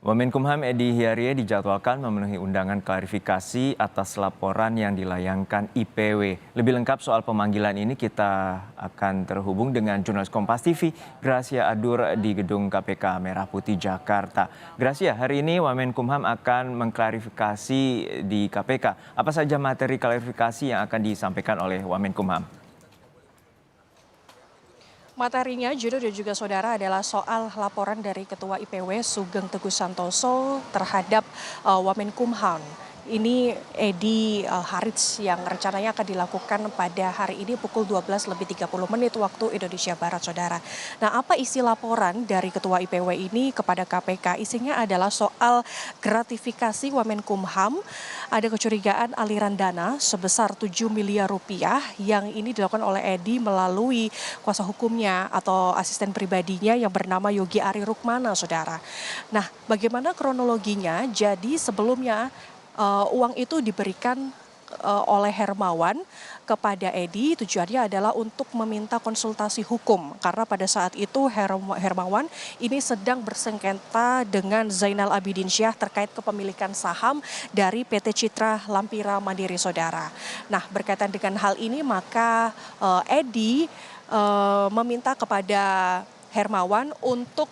Wamenkumham Edi Hiarie dijadwalkan memenuhi undangan klarifikasi atas laporan yang dilayangkan IPW. Lebih lengkap soal pemanggilan ini kita akan terhubung dengan jurnalis Kompas TV, Gracia Adur di Gedung KPK Merah Putih Jakarta. Gracia, hari ini Wamenkumham akan mengklarifikasi di KPK. Apa saja materi klarifikasi yang akan disampaikan oleh Wamenkumham? Materinya, Judo dan juga saudara, adalah soal laporan dari Ketua IPW Sugeng Teguh Santoso terhadap Wamenkumham. Ini Edi Harits yang rencananya akan dilakukan pada hari ini pukul 12:30 waktu Indonesia Barat, saudara. Nah, apa isi laporan dari Ketua IPW ini kepada KPK? Isinya adalah soal gratifikasi Wamenkumham. Ada kecurigaan aliran dana sebesar 7 miliar rupiah yang ini dilakukan oleh Edi melalui kuasa hukumnya atau asisten pribadinya yang bernama Yogi Ari Rukmana, saudara. Nah, bagaimana kronologinya? Jadi sebelumnya uang itu diberikan oleh Hermawan kepada Edi. Tujuannya adalah untuk meminta konsultasi hukum karena pada saat itu Hermawan ini sedang bersengketa dengan Zainal Abidin Syah terkait kepemilikan saham dari PT Citra Lampira Mandiri, saudara. Nah, berkaitan dengan hal ini maka Edi meminta kepada Hermawan untuk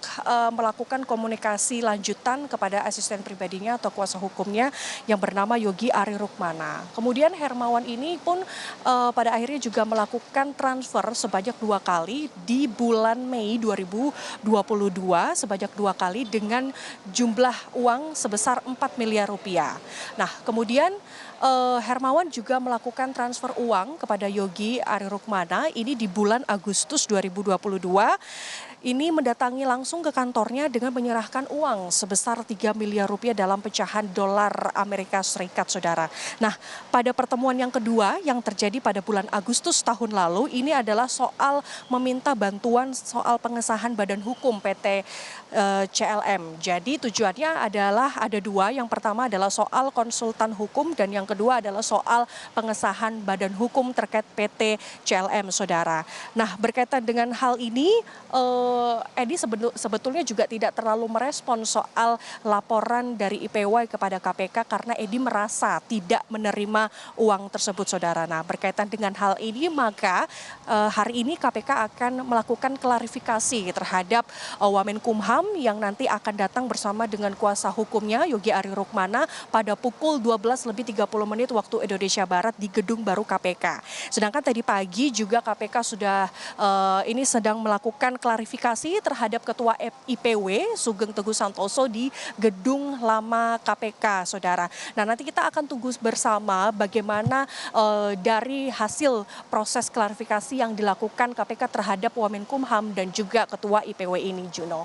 melakukan komunikasi lanjutan kepada asisten pribadinya atau kuasa hukumnya yang bernama Yogi Ari Rukmana. Kemudian Hermawan ini pun pada akhirnya juga melakukan transfer sebanyak 2 kali di bulan Mei 2022 sebanyak 2 kali dengan jumlah uang sebesar 4 miliar rupiah. Nah, kemudian Hermawan juga melakukan transfer uang kepada Yogi Ari Rukmana ini di bulan Agustus 2022. Ini mendatangi langsung ke kantornya dengan menyerahkan uang sebesar 3 miliar rupiah dalam pecahan dolar Amerika Serikat, saudara. Nah, pada pertemuan yang kedua yang terjadi pada bulan Agustus tahun lalu, ini adalah soal meminta bantuan soal pengesahan badan hukum PT CLM. Jadi tujuannya adalah ada 2. Yang pertama adalah soal konsultan hukum dan yang kedua adalah soal pengesahan badan hukum terkait PT CLM, saudara. Nah, berkaitan dengan hal ini, Edi sebetulnya juga tidak terlalu merespon soal laporan dari IPW kepada KPK karena Edi merasa tidak menerima uang tersebut, saudara. Nah, berkaitan dengan hal ini maka hari ini KPK akan melakukan klarifikasi terhadap Wamenkumham yang nanti akan datang bersama dengan kuasa hukumnya Yogi Ari Rukmana pada pukul 12:30 waktu Indonesia Barat di Gedung Baru KPK. Sedangkan tadi pagi juga KPK sudah ini sedang melakukan klarifikasi terhadap Ketua IPW Sugeng Teguh Santoso di Gedung Lama KPK, saudara. Nah, nanti kita akan tunggu bersama bagaimana dari hasil proses klarifikasi yang dilakukan KPK terhadap Wamenkumham dan juga Ketua IPW ini, Juno.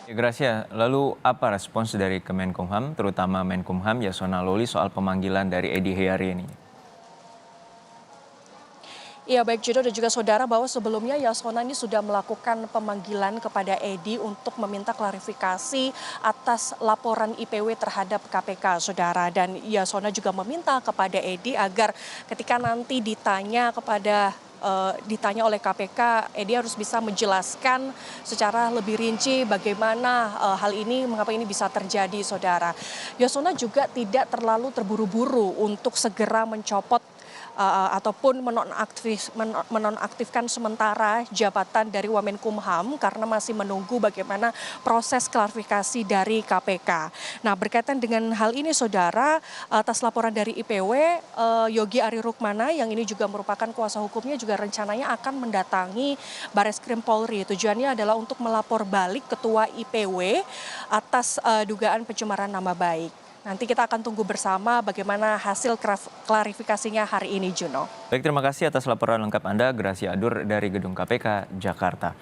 Ya, Gracia, lalu apa respons dari Kemenkumham, terutama Menkumham Yasona Lawli soal pemanggilan dari Edi Hiarie ini? Ya, baik Judo dan juga saudara, bahwa sebelumnya Yasona ini sudah melakukan pemanggilan kepada Edi untuk meminta klarifikasi atas laporan IPW terhadap KPK, saudara. Dan Yasona juga meminta kepada Edi agar ketika nanti ditanya oleh KPK, Edi harus bisa menjelaskan secara lebih rinci bagaimana hal ini, mengapa ini bisa terjadi, saudara. Yasona juga tidak terlalu terburu-buru untuk segera mencopot ataupun menonaktifkan sementara jabatan dari Wamenkumham karena masih menunggu bagaimana proses klarifikasi dari KPK. Nah, berkaitan dengan hal ini, saudara, atas laporan dari IPW, Yogi Ari Rukmana yang ini juga merupakan kuasa hukumnya juga rencananya akan mendatangi Bareskrim Polri. Tujuannya adalah untuk melapor balik Ketua IPW atas dugaan pencemaran nama baik. Nanti kita akan tunggu bersama bagaimana hasil klarifikasinya hari ini, Juno. Baik, terima kasih atas laporan lengkap Anda, Gracia Adur dari Gedung KPK, Jakarta.